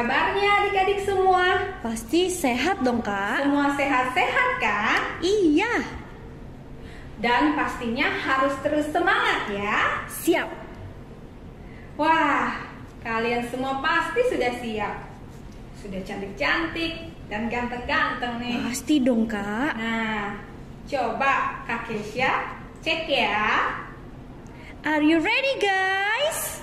kabarnya adik-adik semua? Pasti sehat dong, Kak. Semua sehat-sehat kan? Iya. Dan pastinya harus terus semangat ya. Siap. Wah, kalian semua pasti sudah siap. Sudah cantik-cantik dan ganteng-ganteng nih. Pasti dong, Kak. Nah, coba Kak Kesya cek ya. Are you ready, guys?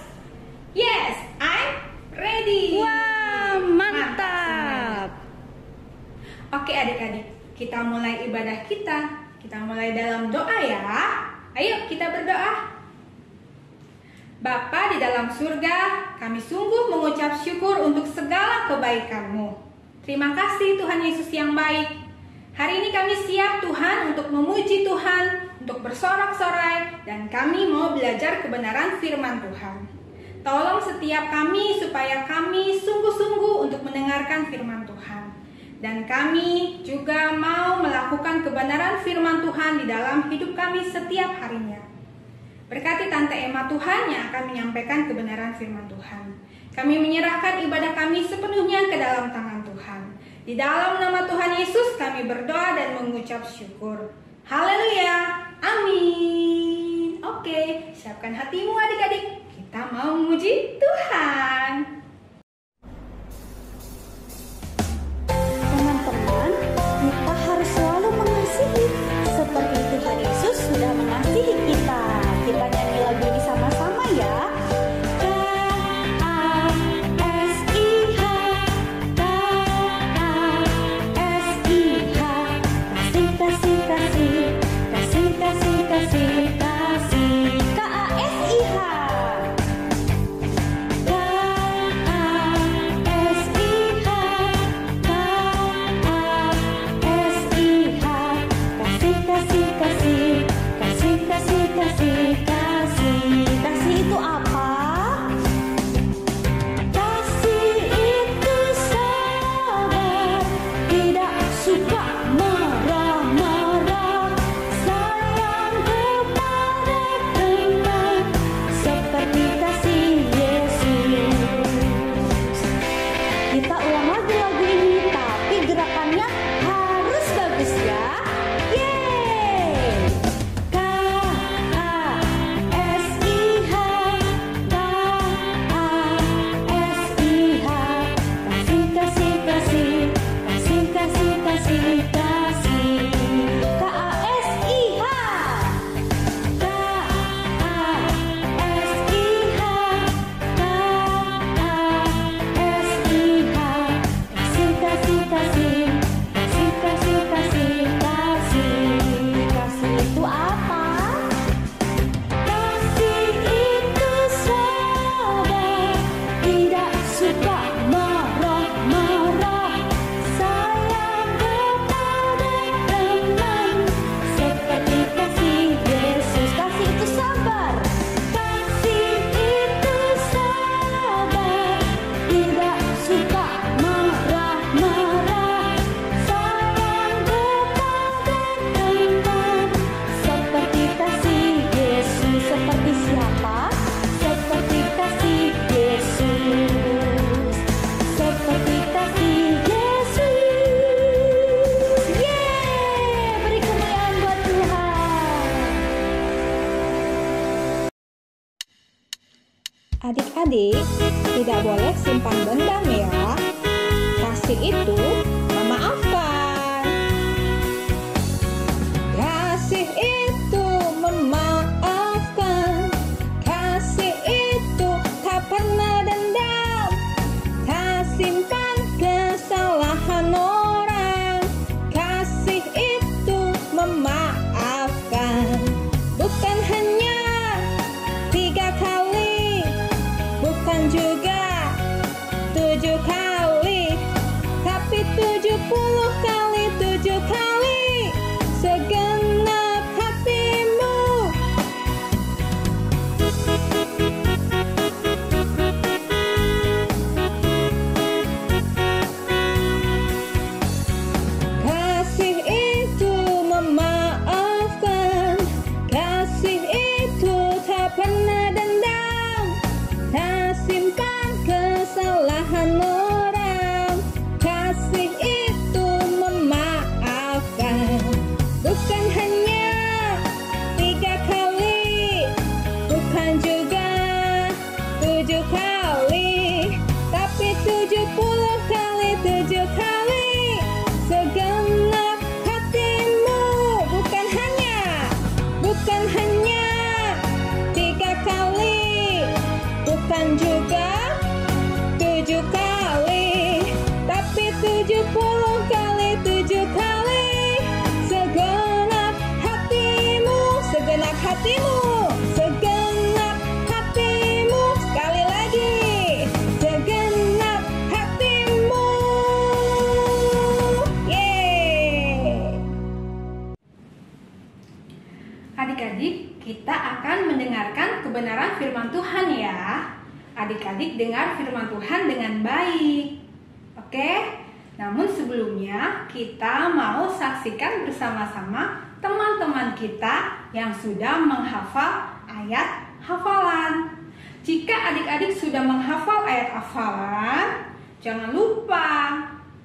Yes, I'm ready. Wah, mantap. Oke adik-adik, kita mulai ibadah kita. Kita mulai dalam doa ya. Ayo kita berdoa. Bapa di dalam surga, kami sungguh mengucap syukur untuk segala kebaikan-Mu. Terima kasih Tuhan Yesus yang baik. Hari ini kami siap Tuhan untuk memuji Tuhan, untuk bersorak-sorai, dan kami mau belajar kebenaran firman Tuhan. Tolong setiap kami supaya kami sungguh-sungguh untuk mendengarkan firman Tuhan. Dan kami juga mau melakukan kebenaran firman Tuhan di dalam hidup kami setiap harinya. Berkati Tante Emma Tuhan yang akan menyampaikan kebenaran firman Tuhan. Kami menyerahkan ibadah kami sepenuhnya ke dalam tangan Tuhan. Di dalam nama Tuhan Yesus kami berdoa dan mengucap syukur. Haleluya. Amin. Oke, siapkan hatimu adik-adik. Kita mau memuji Tuhan. Teman-teman, kita harus selalu mengasihi seperti Tuhan Yesus sudah mengasihi kita. Kita nyanyi lagu ini sama-sama ya. K-A-S-I-H, K-A-S-I-H, kasih, kasih, kasih, kasih, kasih, kasih, kasih, K-A-S-I-H. Kita ulang lagi lagu ini, tapi gerakannya harus bagus ya. Yeay! K-A-S-I-H, K-A-S-I-H, kasih, kasih, kasih, kasih, kasih, kasih, kasih, K-A-S-I-H, K-A-S-I-H, kasih, kasih, kasih, kasih, kasih, kasih, kasih itu apa? Kasih itu sabar, tidak suka marah-marah, sayang kepada teman, seperti kasih Yesus. Kasih itu sabar, kasih itu sabar, tidak suka marah-marah, sayang kepada teman, seperti kasih Yesus. Seperti siapa? Seperti kasih Yesus. Seperti kasih Yesus. Yeay! Beri kemuliaan buat Tuhan. Adik-adik, tidak boleh simpan dendam ya. Kasih itu memaafkan. Kasih itu memaafkan. Kasih itu tak pernah dendam. Tak simpan kesalahan orang. Kasih itu memaafkan. Bukan hanya 3 kali, bukan juga 7 kali, tapi 7 7 kali, tapi 70 kali 7 kali segenap hatimu. Bukan hanya 3 kali, bukan juga 7 kali, tapi 70 kali 7 kali segenap hatimu, segenap hatimu, segenap hatimu. Sekali lagi, segenap hatimu. Yeay. Adik-adik, kita akan mendengarkan kebenaran firman Tuhan ya. Adik-adik dengar firman Tuhan dengan baik. Oke? Namun sebelumnya kita mau saksikan bersama-sama teman-teman kita yang sudah menghafal ayat hafalan. Jika adik-adik sudah menghafal ayat hafalan, jangan lupa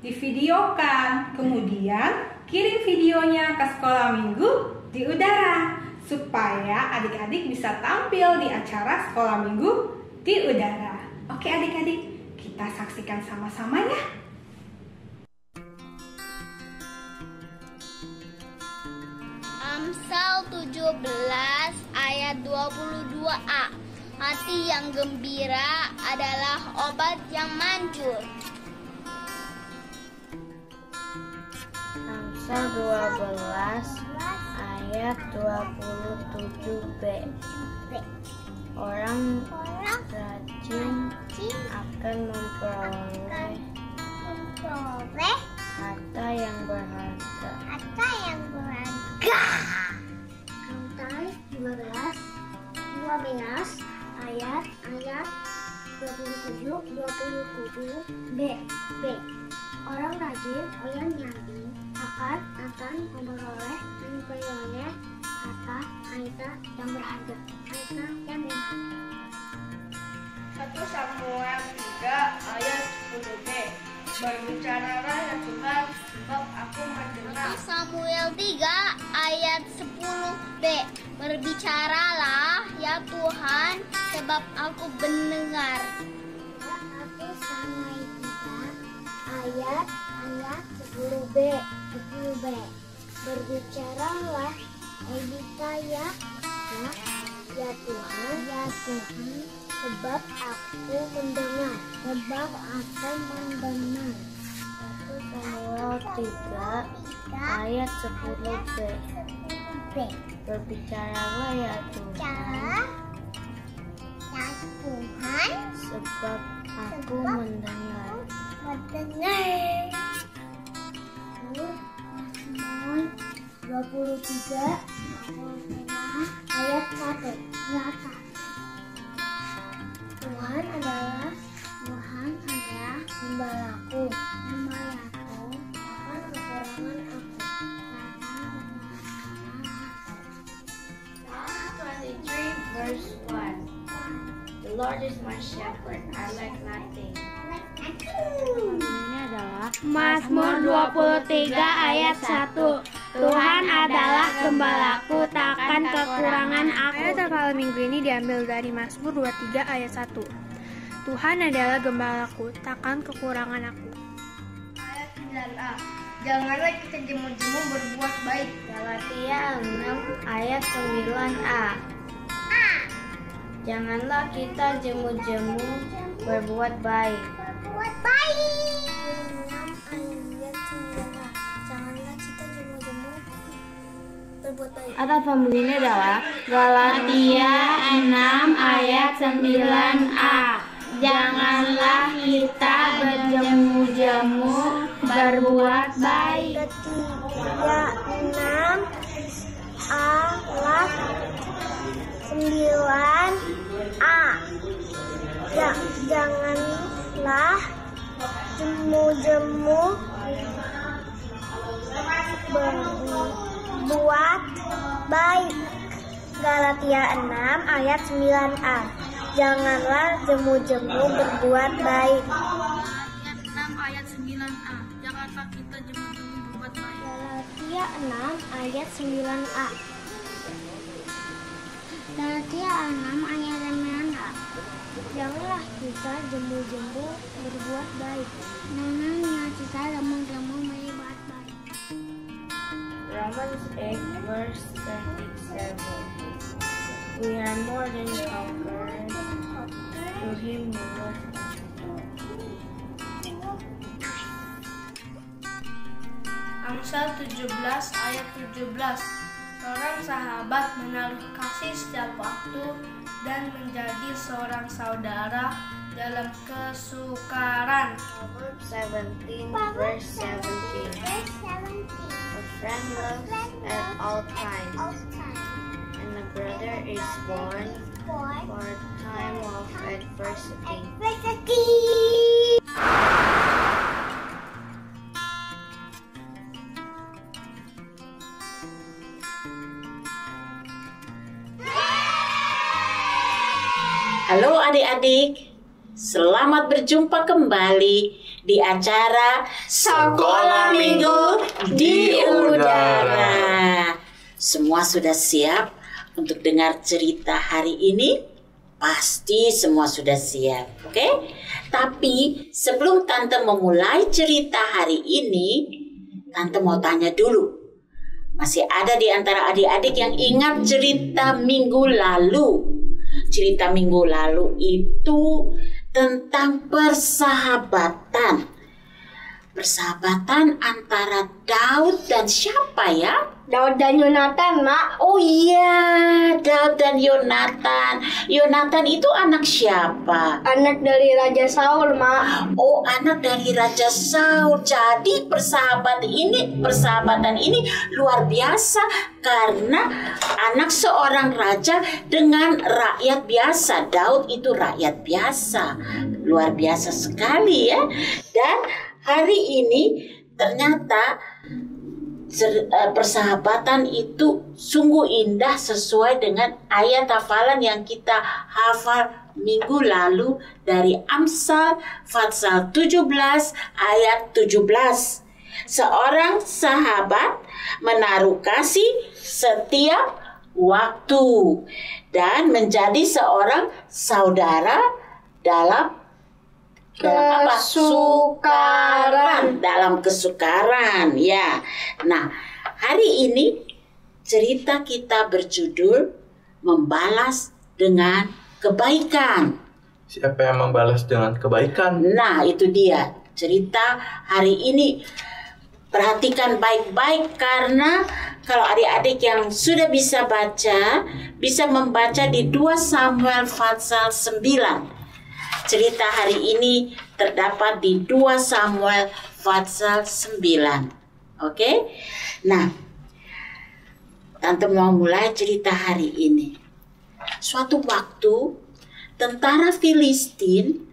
divideokan. Kemudian kirim videonya ke Sekolah Minggu di Udara supaya adik-adik bisa tampil di acara Sekolah Minggu di Udara. Oke adik-adik, kita saksikan sama-sama ya. Amsal 17 ayat 22a. Hati yang gembira adalah obat yang manjur. Amsal 12 ayat 27b. Orang rajin akan memperoleh harta yang berharga. Amsal 12 ayat 27b. Orang rajin akan memperoleh harta yang berharga. 1 Samuel 3 ayat 10b. Berbicaralah ya Tuhan, sebab aku mendengar. 1 Samuel 3 ayat 10b. Berbicaralah ya Tuhan, sebab aku mendengar. 1 Samuel 3 ayat 10b. Berbicaralah Evita ya Tuhan, sebab aku mendengar. 1 Samuel 3 ayat 10b. Berbicaralah ya Tuhan, sebab aku mendengar. 23 ayat 1. Tuhan adalah gembalaku, akan kekurangan aku. Psalm 23 verse 1. The Lord is my shepherd, I lack nothing. Ini adalah Mazmur 23 ayat 1. Tuhan adalah gembalaku, takkan kekurangan aku. Ayat hafalan minggu ini diambil dari Mazmur 23 ayat 1. Tuhan adalah gembalaku, takkan kekurangan aku. Ayat 9a. Janganlah kita jemu-jemu berbuat baik. Galatia 6 ayat 9a. Janganlah kita jemu-jemu berbuat baik. Atau pembelinya adalah Galatia 6 ayat 9a. Janganlah kita berjemu-jemu berbuat baik. Galatia 6 ayat 9a. Janganlah jemu-jemu berbuat baik. Galatia 6 ayat 9a. Janganlah jemu-jemu berbuat baik. Galatia 6 ayat 9a. Janganlah kita jemu-jemu berbuat baik. Galatia 6 ayat 9a. Galatia 6 ayat 9a. Janganlah kita jemu-jemu berbuat baik. Janganlah kita jemu-jemu berbuat baik. Romans 8 verse 37. We are more than conquerors through Him who loved us. Amsal 17 ayat 17. Seorang sahabat menaruh kasih setiap waktu dan menjadi seorang saudara dalam kesukaran. Proverbs 17 verse 17. A friend loves at all times, and a brother is born for a time of adversity. Halo adik-adik, selamat berjumpa kembali di acara Sekolah Minggu di Udara. Semua sudah siap untuk dengar cerita hari ini? Pasti semua sudah siap, oke? Tapi sebelum Tante memulai cerita hari ini, Tante mau tanya dulu. Masih ada di antara adik-adik yang ingat cerita minggu lalu? Cerita minggu lalu itu tentang persahabatan. Persahabatan antara Daud dan siapa ya? Daud dan Yonatan, Mak. Oh iya, Daud dan Yonatan. Yonatan itu anak siapa? Anak dari Raja Saul, Mak. Oh, anak dari Raja Saul. Jadi persahabatan ini luar biasa karena anak seorang raja dengan rakyat biasa. Daud itu rakyat biasa. Luar biasa sekali ya. Dan hari ini ternyata persahabatan itu sungguh indah sesuai dengan ayat hafalan yang kita hafal minggu lalu dari Amsal pasal 17 ayat 17. Seorang sahabat menaruh kasih setiap waktu dan menjadi seorang saudara dalam kesukaran, dalam kesukaran ya. Nah, hari ini cerita kita berjudul Membalas dengan Kebaikan. Siapa yang membalas dengan kebaikan? Nah, itu dia cerita hari ini. Perhatikan baik-baik karena kalau adik-adik yang sudah bisa baca, bisa membaca di 2 Samuel pasal 9. Cerita hari ini terdapat di 2 Samuel pasal 9. Oke? Nah, Tante mau mulai cerita hari ini. Suatu waktu, tentara Filistin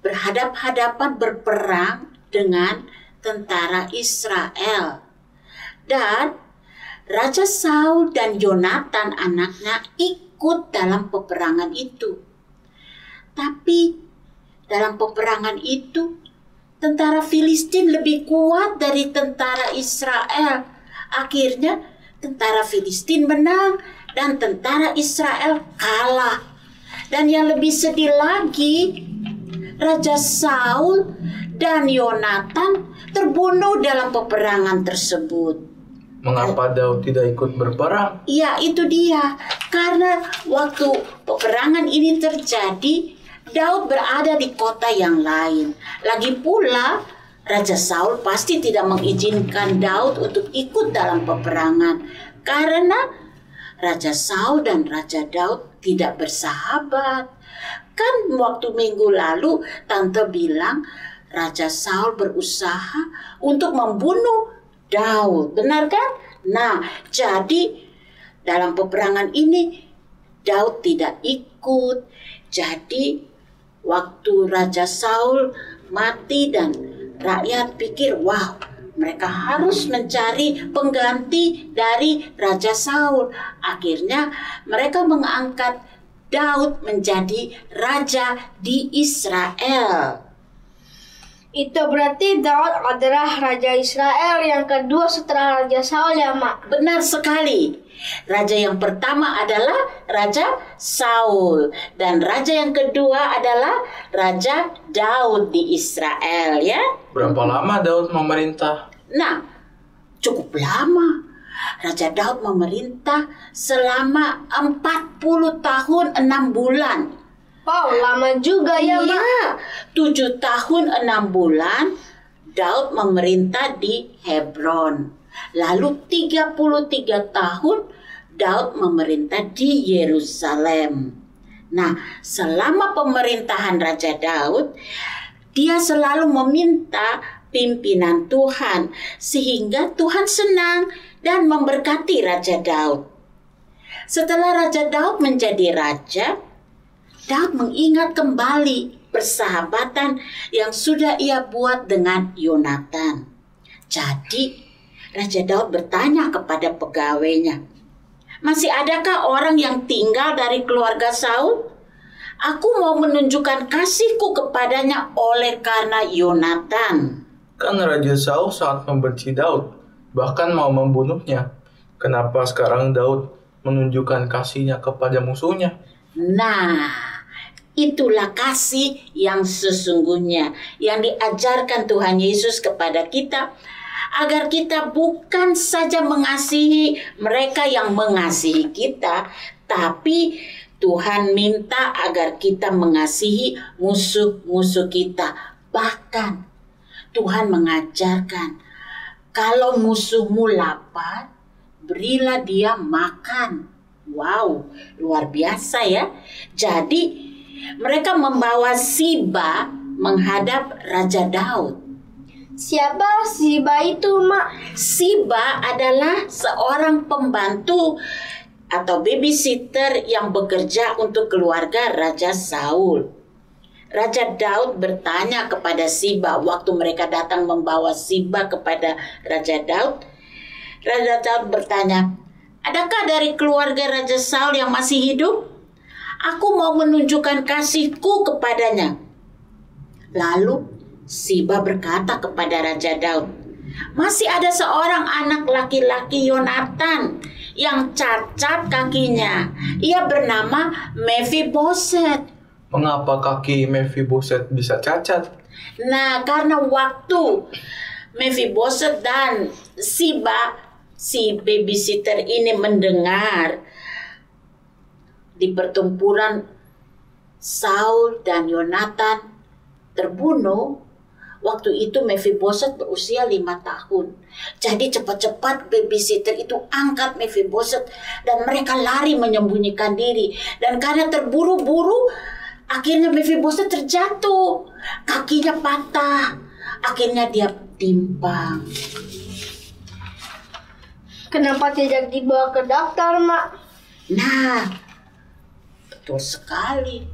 berhadap-hadapan berperang dengan tentara Israel. Dan Raja Saul dan Yonatan anaknya ikut dalam peperangan itu. Tapi dalam peperangan itu, tentara Filistin lebih kuat dari tentara Israel. Akhirnya tentara Filistin menang dan tentara Israel kalah. Dan yang lebih sedih lagi, Raja Saul dan Yonatan terbunuh dalam peperangan tersebut. Mengapa Daud tidak ikut berperang? Ya, itu dia. Karena waktu peperangan ini terjadi, Daud berada di kota yang lain. Lagi pula, Raja Saul pasti tidak mengizinkan Daud untuk ikut dalam peperangan. Karena Raja Saul dan Raja Daud tidak bersahabat. Kan waktu minggu lalu Tante bilang Raja Saul berusaha untuk membunuh Daud. Benar kan? Nah, jadi dalam peperangan ini Daud tidak ikut. Jadi waktu Raja Saul mati dan rakyat pikir, wah, mereka harus mencari pengganti dari Raja Saul. Akhirnya mereka mengangkat Daud menjadi raja di Israel. Itu berarti Daud adalah Raja Israel yang kedua setelah Raja Saul ya, Mak? Benar sekali. Raja yang pertama adalah Raja Saul. Dan raja yang kedua adalah Raja Daud di Israel ya. Berapa lama Daud memerintah? Nah, cukup lama. Raja Daud memerintah selama 40 tahun 6 bulan. Wow, lama juga ya, Mak. Iya, 7 tahun 6 bulan Daud memerintah di Hebron. Lalu 33 tahun Daud memerintah di Yerusalem. Nah, selama pemerintahan Raja Daud, dia selalu meminta pimpinan Tuhan sehingga Tuhan senang dan memberkati Raja Daud. Setelah Raja Daud menjadi raja, Daud mengingat kembali persahabatan yang sudah ia buat dengan Yonatan. Jadi, Raja Daud bertanya kepada pegawainya, "Masih adakah orang yang tinggal dari keluarga Saul? Aku mau menunjukkan kasihku kepadanya oleh karena Yonatan." Kan Raja Saul sangat membenci Daud, bahkan mau membunuhnya. Kenapa sekarang Daud menunjukkan kasihnya kepada musuhnya? Nah, itulah kasih yang sesungguhnya yang diajarkan Tuhan Yesus kepada kita, agar kita bukan saja mengasihi mereka yang mengasihi kita, tapi Tuhan minta agar kita mengasihi musuh-musuh kita. Bahkan Tuhan mengajarkan, kalau musuhmu lapar, berilah dia makan. Wow, luar biasa ya. Jadi mereka membawa Siba menghadap Raja Daud. Siapa Siba itu, Mak? Siba adalah seorang pembantu atau babysitter yang bekerja untuk keluarga Raja Saul. Raja Daud bertanya kepada Siba waktu mereka datang membawa Siba kepada Raja Daud. Raja Daud bertanya, "Adakah dari keluarga Raja Saul yang masih hidup? Aku mau menunjukkan kasihku kepadanya." Lalu Siba berkata kepada Raja Daud, "Masih ada seorang anak laki-laki Yonatan yang cacat kakinya. Ia bernama Mephiboset." Mengapa kaki Mephiboset bisa cacat? Nah, karena waktu Mephiboset dan Siba, si babysitter ini, mendengar di pertempuran Saul dan Yonatan terbunuh, waktu itu Mephiboset berusia 5 tahun. Jadi cepat-cepat babysitter itu angkat Mephiboset dan mereka lari menyembunyikan diri. Dan karena terburu-buru, akhirnya Mephiboset terjatuh. Kakinya patah. Akhirnya dia timpang. Kenapa tidak dibawa ke dokter, Mak? Nah, betul sekali.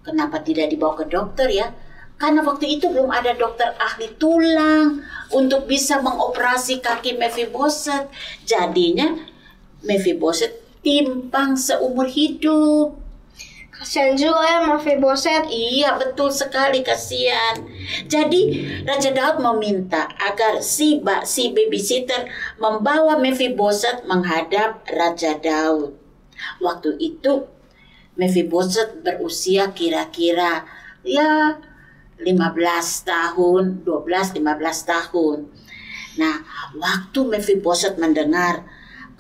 Kenapa tidak dibawa ke dokter ya? Karena waktu itu belum ada dokter ahli tulang untuk bisa mengoperasi kaki Mephiboset. Jadinya Mephiboset timpang seumur hidup. Kasian juga ya Mephiboset. Iya, betul sekali, kasihan. Jadi Raja Daud meminta agar Siba, si babysitter, membawa Mephiboset menghadap Raja Daud. Waktu itu Mephiboset berusia kira-kira 15 tahun, 12-15 tahun. Nah, waktu Mephiboset mendengar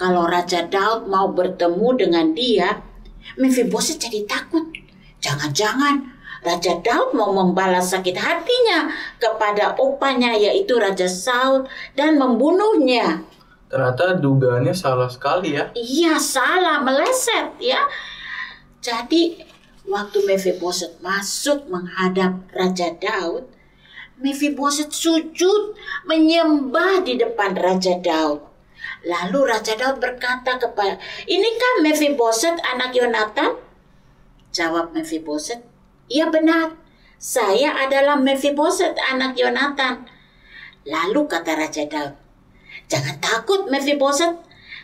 kalau Raja Daud mau bertemu dengan dia, Mephiboset jadi takut. Jangan-jangan Raja Daud mau membalas sakit hatinya kepada opanya, yaitu Raja Saul, dan membunuhnya. Ternyata dugaannya salah sekali ya. Iya, salah, meleset ya. Jadi waktu Mephiboset masuk menghadap Raja Daud, Mephiboset sujud menyembah di depan Raja Daud. Lalu Raja Daud berkata kepada, "Inikah Mephiboset anak Yonatan?" Jawab Mephiboset, "Iya benar, saya adalah Mephiboset anak Yonatan." Lalu kata Raja Daud, "Jangan takut Mephiboset,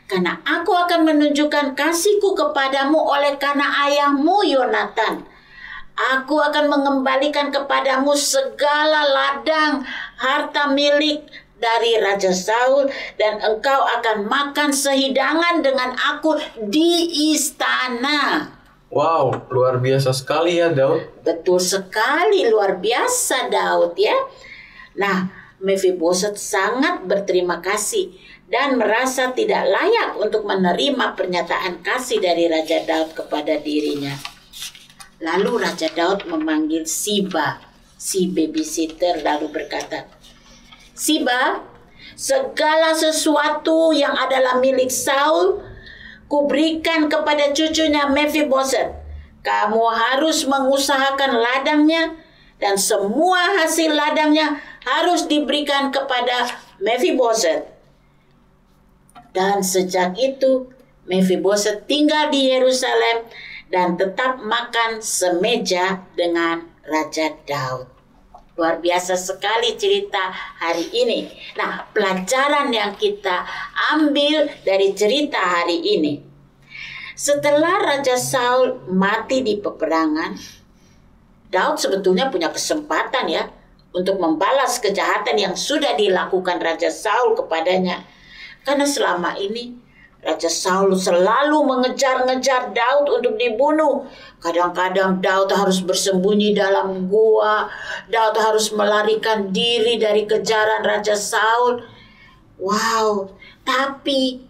karena aku akan menunjukkan kasihku kepadamu oleh karena ayahmu Yonatan. Aku akan mengembalikan kepadamu segala ladang harta milik dari Raja Saul, dan engkau akan makan sehidangan dengan aku di istana. Wow, luar biasa sekali ya Daud. Betul sekali, luar biasa Daud ya. Nah, Mephibosheth sangat berterima kasih dan merasa tidak layak untuk menerima pernyataan kasih dari Raja Daud kepada dirinya. Lalu Raja Daud memanggil Siba, si babysitter, lalu berkata, "Siba, segala sesuatu yang adalah milik Saul kuberikan kepada cucunya Mephibosheth. Kamu harus mengusahakan ladangnya, dan semua hasil ladangnya harus diberikan kepada Mephibosheth." Dan sejak itu Mephibosheth tinggal di Yerusalem dan tetap makan semeja dengan Raja Daud. Luar biasa sekali cerita hari ini. Nah, pelajaran yang kita ambil dari cerita hari ini. Setelah Raja Saul mati di peperangan, Daud sebetulnya punya kesempatan ya untuk membalas kejahatan yang sudah dilakukan Raja Saul kepadanya. Karena selama ini Raja Saul selalu mengejar-ngejar Daud untuk dibunuh. Kadang-kadang Daud harus bersembunyi dalam gua. Daud harus melarikan diri dari kejaran Raja Saul. Wow, tapi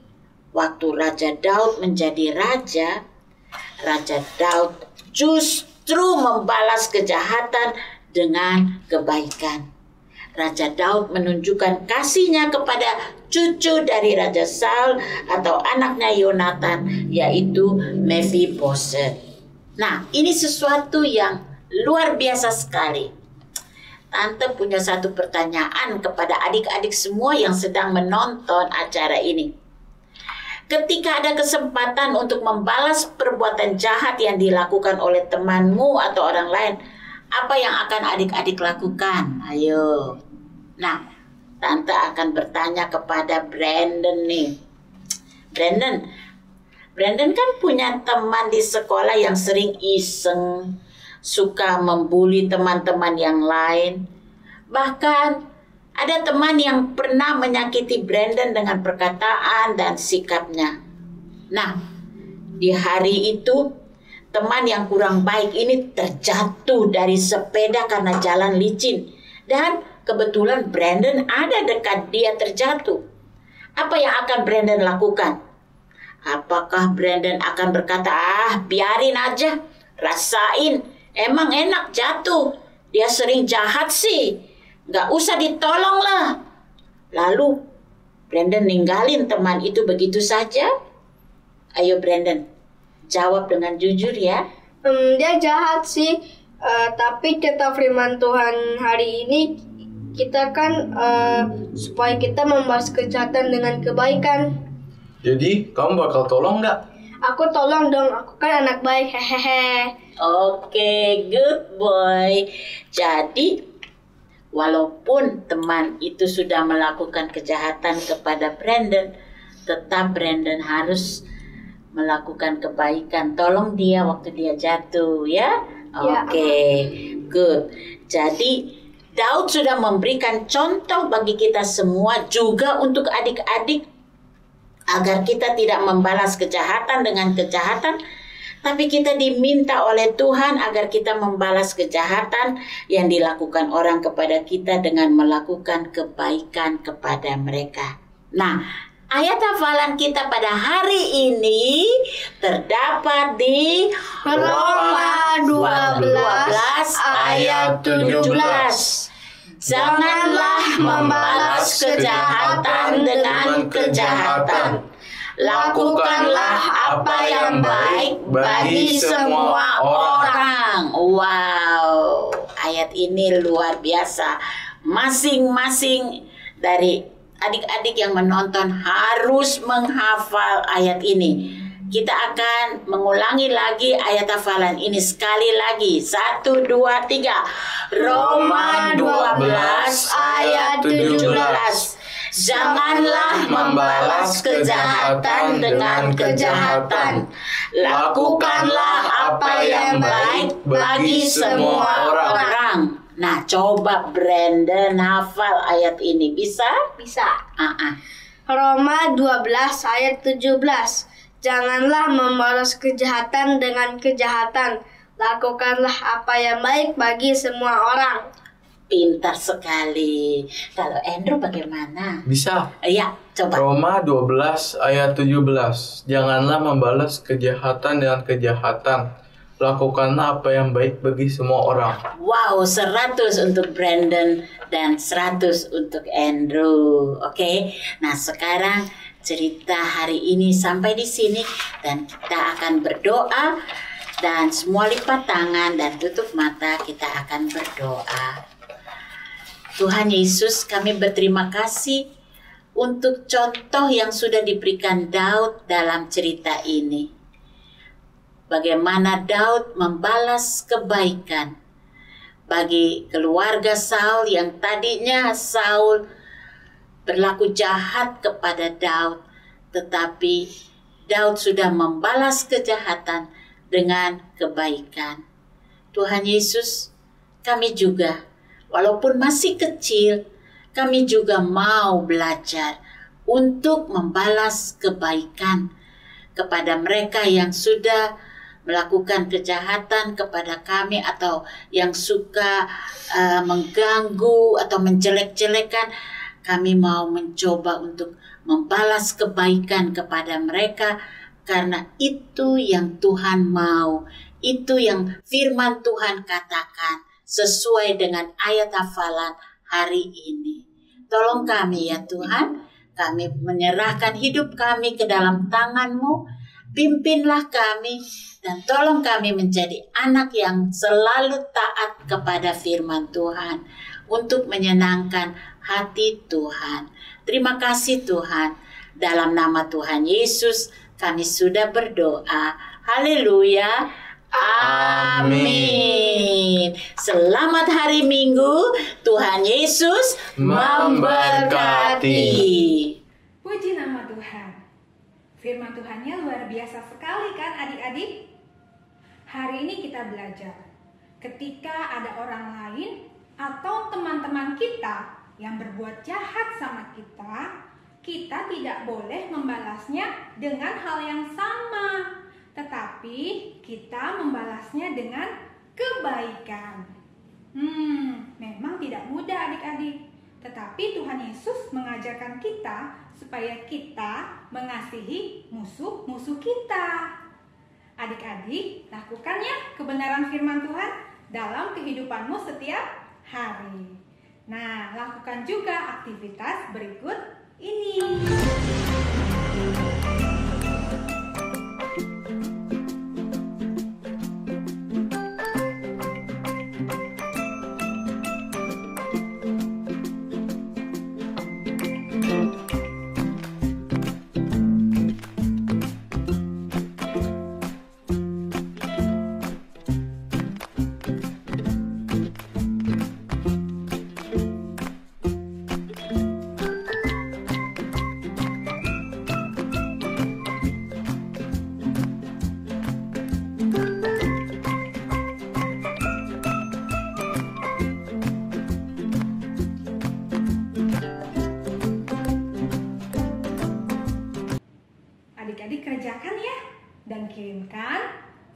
waktu Raja Daud menjadi raja, Raja Daud justru membalas kejahatan dengan kebaikan. Raja Daud menunjukkan kasihnya kepada cucu dari Raja Saul atau anaknya Yonatan, yaitu Mephibosheth. Nah, ini sesuatu yang luar biasa sekali. Tante punya satu pertanyaan kepada adik-adik semua yang sedang menonton acara ini. Ketika ada kesempatan untuk membalas perbuatan jahat yang dilakukan oleh temanmu atau orang lain, apa yang akan adik-adik lakukan? Ayo. Nah, Tante akan bertanya kepada Brandon nih. Brandon kan punya teman di sekolah yang sering iseng, suka membuli teman-teman yang lain. Bahkan ada teman yang pernah menyakiti Brandon dengan perkataan dan sikapnya. Nah, di hari itu teman yang kurang baik ini terjatuh dari sepeda karena jalan licin. Dan kebetulan Brandon ada dekat dia terjatuh. Apa yang akan Brandon lakukan? Apakah Brandon akan berkata, biarin aja, rasain, emang enak jatuh, dia sering jahat sih, gak usah ditolong lah. Lalu Brandon ninggalin teman itu begitu saja? Ayo Brandon, jawab dengan jujur ya. Dia jahat sih, tapi kata firman Tuhan hari ini, kita kan supaya kita membalas kejahatan dengan kebaikan. Jadi kamu bakal tolong gak? Aku tolong dong, aku kan anak baik, hehehe. Oke, good boy. Jadi walaupun teman itu sudah melakukan kejahatan kepada Brandon, tetap Brandon harus melakukan kebaikan. Tolong dia waktu dia jatuh ya. Oke, good. Jadi Daud sudah memberikan contoh bagi kita semua, juga untuk adik-adik, agar kita tidak membalas kejahatan dengan kejahatan, tapi kita diminta oleh Tuhan agar kita membalas kejahatan yang dilakukan orang kepada kita dengan melakukan kebaikan kepada mereka. Nah, ayat hafalan kita pada hari ini terdapat di Roma 12 ayat 17. Janganlah membalas kejahatan dengan kejahatan. Lakukanlah apa yang baik bagi semua orang. Wow, ayat ini luar biasa. Masing-masing dari adik-adik yang menonton harus menghafal ayat ini. Kita akan mengulangi lagi ayat hafalan ini sekali lagi. 1, 2, 3. Roma 12 ayat 17. Janganlah membalas kejahatan dengan kejahatan. Lakukanlah apa yang baik bagi semua orang. Nah, coba Brandon hafal ayat ini. Bisa? Bisa. Roma 12 ayat 17. Janganlah membalas kejahatan dengan kejahatan. Lakukanlah apa yang baik bagi semua orang. Pintar sekali. Kalau Andrew bagaimana? Bisa. Ya, coba. Roma 12 ayat 17. Janganlah membalas kejahatan dengan kejahatan. Lakukanlah apa yang baik bagi semua orang. Wow, 100 untuk Brandon dan 100 untuk Andrew. Oke. Nah, sekarang cerita hari ini sampai di sini dan kita akan berdoa dan semua lipat tangan dan tutup mata, kita akan berdoa. Tuhan Yesus, kami berterima kasih untuk contoh yang sudah diberikan Daud dalam cerita ini. Bagaimana Daud membalas kebaikan bagi keluarga Saul yang tadinya Saul berlaku jahat kepada Daud, tetapi Daud sudah membalas kejahatan dengan kebaikan. Tuhan Yesus, kami juga walaupun masih kecil, kami juga mau belajar untuk membalas kebaikan kepada mereka yang sudah melakukan kejahatan kepada kami atau yang suka mengganggu atau menjelek-jelekan. Kami mau mencoba untuk membalas kebaikan kepada mereka karena itu yang Tuhan mau, itu yang firman Tuhan katakan. Sesuai dengan ayat hafalan hari ini. Tolong kami ya Tuhan, kami menyerahkan hidup kami ke dalam tangan-Mu, pimpinlah kami, dan tolong kami menjadi anak yang selalu taat kepada firman Tuhan, untuk menyenangkan hati Tuhan. Terima kasih Tuhan, dalam nama Tuhan Yesus kami sudah berdoa, haleluya. Amin. Selamat hari Minggu. Tuhan Yesus memberkati. Puji nama Tuhan. Firman Tuhannya luar biasa sekali kan adik-adik? Hari ini kita belajar. Ketika ada orang lain atau teman-teman kita yang berbuat jahat sama kita, kita tidak boleh membalasnya dengan hal yang sama. Tetapi kita membalasnya dengan kebaikan. Memang tidak mudah adik-adik. Tetapi Tuhan Yesus mengajarkan kita supaya kita mengasihi musuh-musuh kita. Adik-adik, lakukan ya kebenaran firman Tuhan dalam kehidupanmu setiap hari. Nah, lakukan juga aktivitas berikut ini. Adik-adik kerjakan ya dan kirimkan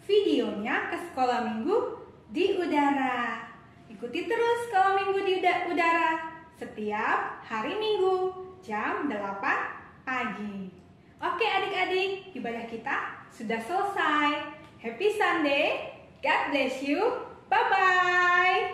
videonya ke Sekolah Minggu di Udara. Ikuti terus Sekolah Minggu di Udara setiap hari Minggu jam 8 pagi. Oke adik-adik, ibadah kita sudah selesai. Happy Sunday, God bless you, bye-bye.